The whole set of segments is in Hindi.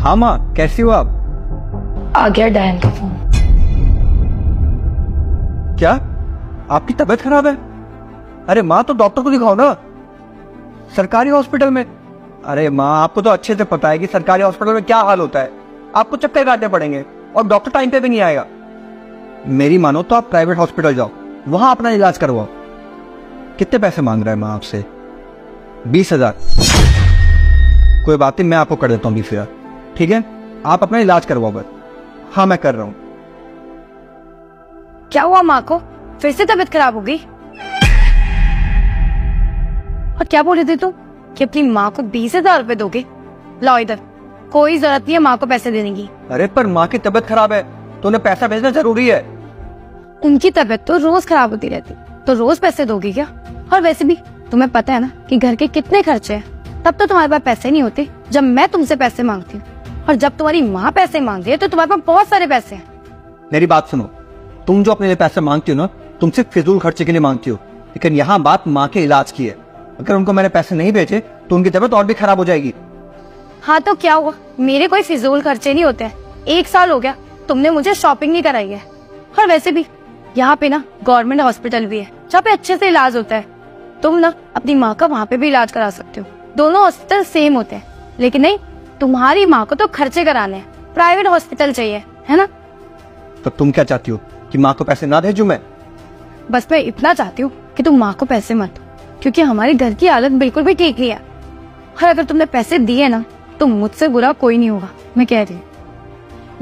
हाँ माँ, कैसी हो आप? आ गया डायन का फोन। क्या आपकी तबीयत खराब है? अरे माँ, तो डॉक्टर को दिखाओ ना, सरकारी हॉस्पिटल में। अरे माँ, आपको तो अच्छे से पता है कि सरकारी हॉस्पिटल में क्या हाल होता है। आपको चक्कर काटने पड़ेंगे और डॉक्टर टाइम पे भी नहीं आएगा। मेरी मानो तो आप प्राइवेट हॉस्पिटल जाओ, वहां अपना इलाज करवाओ। कितने पैसे मांग रहा है माँ आपसे? 20,000। कोई बात नहीं, मैं आपको कर देता हूँ 20,000। ठीक है, आप अपना इलाज करवाओ बस। हाँ, मैं कर रहा हूँ। क्या हुआ माँ को? फिर से तबीयत खराब हो गई? और क्या बोल रहे थे तुम कि अपनी माँ को 20,000 रुपए दोगे? लाओ इधर, कोई जरूरत नहीं है माँ को पैसे देने की। अरे पर माँ की तबीयत खराब है तो उन्हें पैसा भेजना जरूरी है। उनकी तबीयत तो रोज खराब होती रहती, तो रोज पैसे दोगी क्या? और वैसे भी तुम्हें पता है ना कि घर के कितने खर्चे हैं। तब तो तुम्हारे पास पैसे नहीं होते जब मैं तुमसे पैसे मांगती हूँ, और जब तुम्हारी माँ पैसे मांगती है तो तुम्हारे पास बहुत सारे पैसे हैं। मेरी बात सुनो, तुम जो अपने लिए पैसे मांगती हो ना, तुम सिर्फ फिजूल खर्चे के लिए मांगती हो, लेकिन यहाँ बात माँ के इलाज की है। अगर उनको मैंने पैसे नहीं भेजे तो उनकी तबीयत और भी खराब हो जाएगी। हाँ तो क्या हुआ? मेरे कोई फिजूल खर्चे नहीं होते हैं। 1 साल हो गया तुमने मुझे शॉपिंग नहीं कराई है। और वैसे भी यहाँ पे ना गवर्नमेंट हॉस्पिटल भी है जहाँ पे अच्छे से इलाज होता है। तुम ना अपनी माँ का वहाँ पे भी इलाज करा सकते हो। दोनों हॉस्पिटल सेम होते हैं, लेकिन नहीं, तुम्हारी माँ को तो खर्चे कराने हैं, प्राइवेट हॉस्पिटल चाहिए, है ना? तो तुम क्या चाहती हो कि माँ को पैसे ना भेजूं मैं? बस मैं इतना चाहती हूँ कि तुम माँ को पैसे मत दो, क्योंकि हमारे घर की हालत बिल्कुल भी ठीक नहीं है। और अगर तुमने पैसे दिए ना तो मुझसे बुरा कोई नहीं होगा, मैं कह रही हूँ।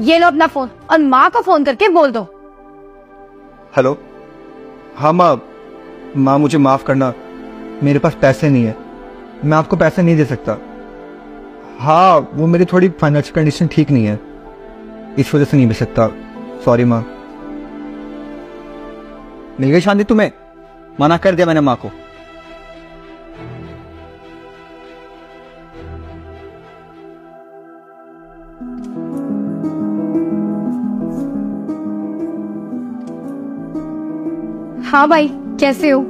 ये लो अपना फोन और माँ को फोन करके बोल दो। हेलो। हाँ माँ, मुझे माफ करना, मेरे पास पैसे नहीं है, मैं आपको पैसे नहीं दे सकता। हाँ, वो मेरी थोड़ी फाइनेंशियल कंडीशन ठीक नहीं है, इस वजह से नहीं भेज सकता। सॉरी माँ। मिल गई शांति तुम्हें? मना कर दिया मैंने माँ को। हाँ भाई, कैसे हो?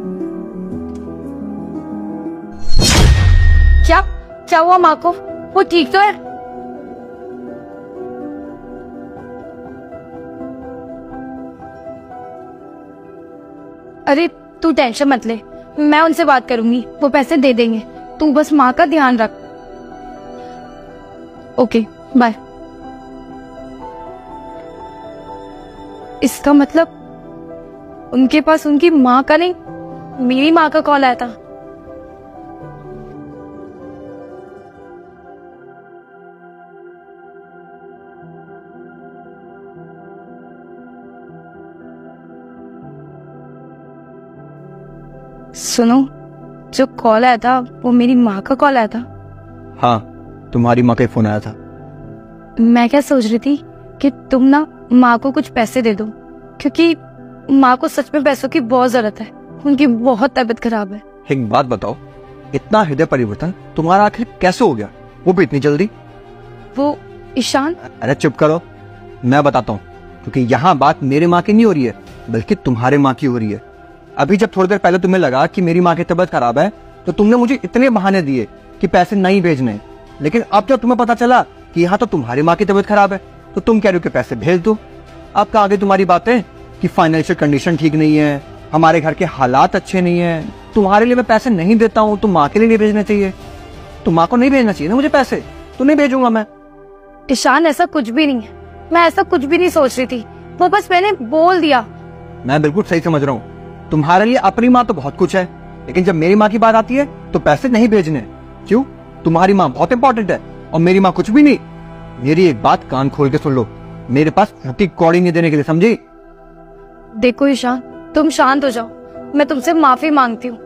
क्या हुआ माँ को? वो ठीक तो है? अरे तू टेंशन मत ले, मैं उनसे बात करूंगी, वो पैसे दे देंगे। तू बस माँ का ध्यान रख। Okay, bye. इसका मतलब उनके पास उनकी माँ का नहीं, मेरी माँ का कॉल आया था। सुनो, जो कॉल आया था वो मेरी माँ का कॉल आया था। हाँ, तुम्हारी माँ का फोन आया था। मैं क्या सोच रही थी कि तुम ना माँ को कुछ पैसे दे दो, क्योंकि माँ को सच में पैसों की बहुत जरूरत है। उनकी बहुत तबीयत खराब है। एक बात बताओ, इतना हृदय परिवर्तन तुम्हारा आखिर कैसे हो गया, वो भी इतनी जल्दी? वो ईशान। अरे चुप करो, मैं बताता हूँ। क्योंकि यहाँ बात मेरे माँ की नहीं हो रही है, बल्कि तुम्हारे माँ की हो रही है। अभी जब थोड़ी देर पहले तुम्हें लगा कि मेरी माँ की तबीयत खराब है तो तुमने मुझे इतने बहाने दिए कि पैसे नहीं भेजने, लेकिन अब जब तुम्हें पता चला कि यहाँ तो तुम्हारी माँ की तबीयत खराब है तो तुम कह रहे हो कि पैसे भेज दो। अब कहाँ आगे तुम्हारी बातें कि फाइनेंशियल कंडीशन ठीक नहीं है, हमारे घर के हालात अच्छे नहीं है, तुम्हारे लिए मैं पैसे नहीं देता हूँ, तुम माँ के लिए नहीं भेजने चाहिए। तो माँ को नहीं भेजना चाहिए ना मुझे पैसे, तो नहीं भेजूंगा मैं। ईशान, ऐसा कुछ भी नहीं है, मैं ऐसा कुछ भी नहीं सोच रही थी, वो बस मैंने बोल दिया। मैं बिल्कुल सही समझ रहा हूँ, तुम्हारे लिए अपनी माँ तो बहुत कुछ है, लेकिन जब मेरी माँ की बात आती है तो पैसे नहीं भेजने। क्यों? तुम्हारी माँ बहुत इंपॉर्टेंट है और मेरी माँ कुछ भी नहीं। मेरी एक बात कान खोल के सुन लो, मेरे पास फूटी कौड़ी नहीं देने के लिए, समझी? देखो ईशान, तुम शांत हो जाओ, मैं तुमसे माफी मांगती हूँ।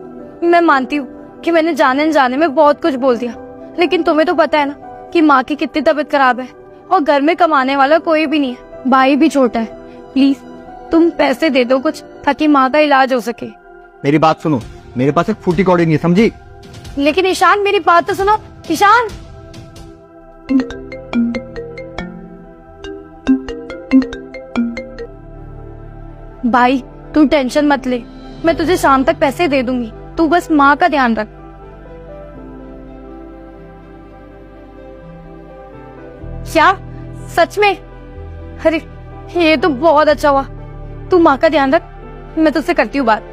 मैं मानती हूँ कि मैंने जाने अनजाने में बहुत कुछ बोल दिया, लेकिन तुम्हें तो पता है ना कि माँ की कितनी तबीयत खराब है और घर में कमाने वाला कोई भी नहीं है, भाई भी छोटा है। प्लीज तुम पैसे दे दो कुछ, ताकि माँ का इलाज हो सके। मेरी बात सुनो, मेरे पास एक फूटी कौड़ी नहीं है, समझी? लेकिन ईशान, मेरी बात तो सुनो। ईशान, भाई तू टेंशन मत ले, मैं तुझे शाम तक पैसे दे दूंगी, तू बस माँ का ध्यान रख। क्या? सच में? अरे ये तो बहुत अच्छा हुआ। तू माँ का ध्यान रख, मैं तुझसे करती हूँ बात।